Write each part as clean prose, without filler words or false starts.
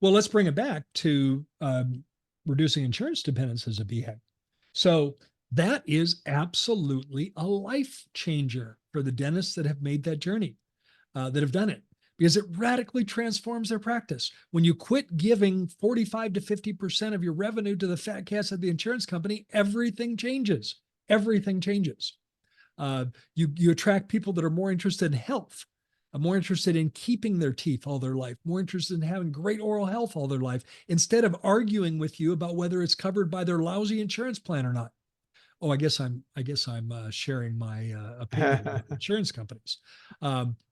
Well, let's bring it back to reducing insurance dependence as a BHAG. So that is absolutely a life changer for the dentists that have made that journey, that have done it, because it radically transforms their practice. When you quit giving 45 to 50% of your revenue to the fat cats at the insurance company, everything changes. Everything changes. You attract people that are more interested in health, more interested in keeping their teeth all their life, more interested in having great oral health all their life, instead of arguing with you about whether it's covered by their lousy insurance plan or not. Oh, I guess I'm sharing my opinion about insurance companies.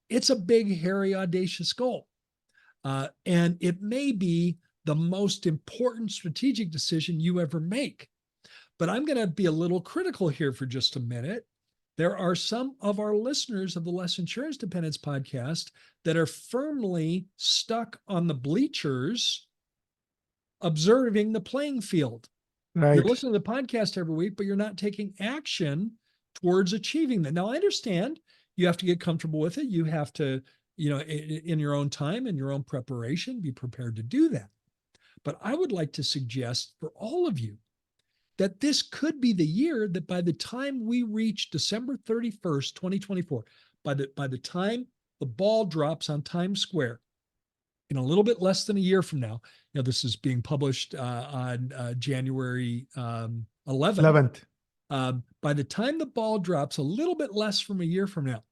It's a big, hairy, audacious goal, and it may be the most important strategic decision you ever make. But I'm going to be a little critical here for just a minute. There are some of our listeners of the Less Insurance Dependence podcast that are firmly stuck on the bleachers, observing the playing field. You're Right. listening to the podcast every week, but you're not taking action towards achieving that. Now, I understand you have to get comfortable with it. You have to, in your own time and your own preparation, be prepared to do that. But I would like to suggest for all of you that this could be the year that by the time we reach December 31st, 2024, by the time the ball drops on Times Square, in a little bit less than a year from now, this is being published on January 11th. 11th. By the time the ball drops a little bit less from a year from now,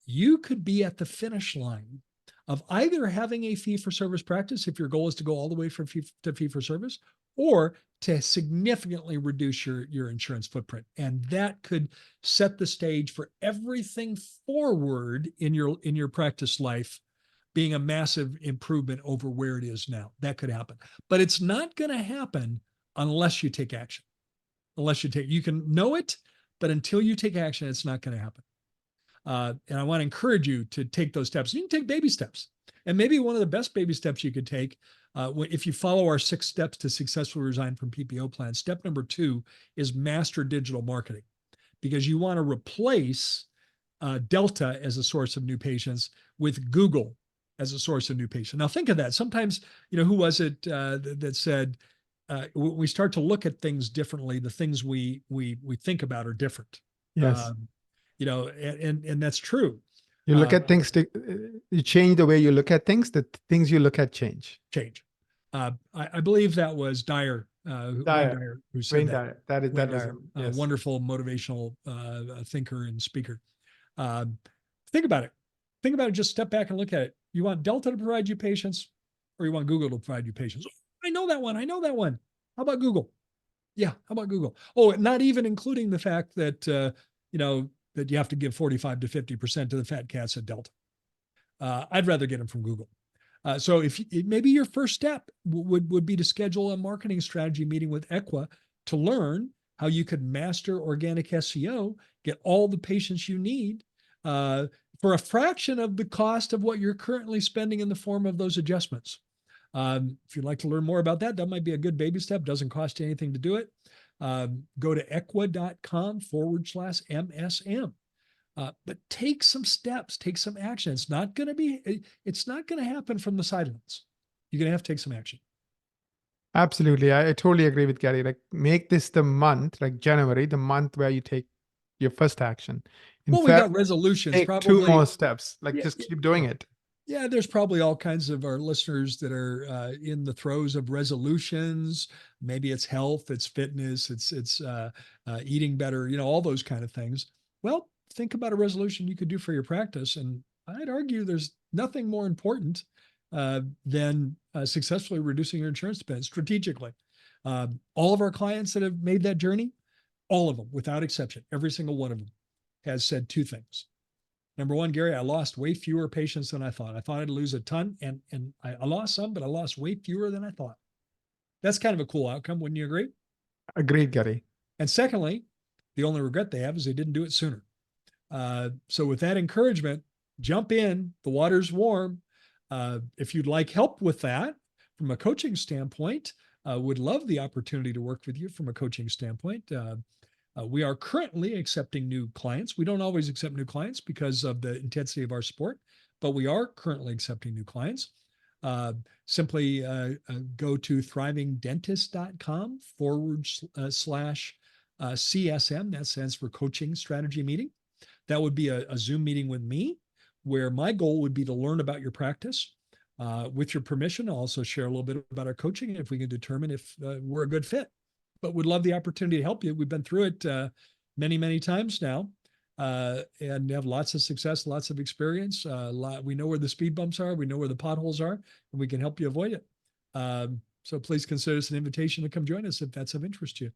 you could be at the finish line of either having a fee-for-service practice, if your goal is to go all the way from fee-for-service, or to significantly reduce your insurance footprint. And that could set the stage for everything forward in your practice life being a massive improvement over where it is now. That could happen. But it's not going to happen unless you take action. You can know it, but until you take action, it's not going to happen. And I want to encourage you to take those steps. You can take baby steps. And maybe one of the best baby steps you could take, if you follow our 6 steps to successfully resign from PPO plans, step number 2 is master digital marketing, because you want to replace Delta as a source of new patients with Google as a source of new patients. Now think of that. Sometimes, who was it that said, when we start to look at things differently, the things we think about are different. Yes. And that's true. You look at things, you change the way you look at things, the things you look at change. I believe that was Dyer, Dyer who said Wayne that. Dyer. That was Dyer, him. Yes. a wonderful motivational thinker and speaker. Think about it. Think about it. Just step back and look at it. You want Delta to provide you patients, or you want Google to provide you patients? I know that one. How about Google? Yeah, how about Google? Oh, not even including the fact that that you have to give 45 to 50% to the fat cats at Delta. I'd rather get them from Google. So if maybe your first step would be to schedule a marketing strategy meeting with Equa to learn how you could master organic SEO, get all the patients you need for a fraction of the cost of what you're currently spending in the form of those adjustments. If you'd like to learn more about that, that might be a good baby step. Doesn't cost you anything to do it. Go to equa.com/MSM. But take some steps, take some action. It's not going to happen from the sidelines. You're going to have to take some action. Absolutely. I totally agree with Gary. Like, make this the month, like January, the month where you take your first action. We got resolutions. Take probably 2 more steps. Just keep doing it. Yeah, there's probably all kinds of our listeners that are in the throes of resolutions. Maybe it's health, it's fitness, it's eating better, all those kind of things. Well, think about a resolution you could do for your practice. And I'd argue there's nothing more important than successfully reducing your insurance dependence strategically. All of our clients that have made that journey, all of them, without exception, every single one of them has said 2 things. Number 1, Gary, I lost way fewer patients than I thought. I thought I'd lose a ton, and I lost some, but I lost way fewer than I thought. That's kind of a cool outcome, wouldn't you agree? Agreed, Gary. And secondly, the only regret they have is they didn't do it sooner. So with that encouragement, jump in. The water's warm. If you'd like help with that from a coaching standpoint, would love the opportunity to work with you from a coaching standpoint. We are currently accepting new clients. We don't always accept new clients because of the intensity of our support, but we are currently accepting new clients. Simply go to thrivingdentist.com/CSM. That stands for Coaching Strategy Meeting. That would be a Zoom meeting with me, where my goal would be to learn about your practice. With your permission, I'll also share a little bit about our coaching if we can determine if we're a good fit. But would love the opportunity to help you. We've been through it many, many times now, and have lots of success, lots of experience. We know where the speed bumps are, we know where the potholes are, and we can help you avoid it. So please consider this an invitation to come join us if that's of interest to you.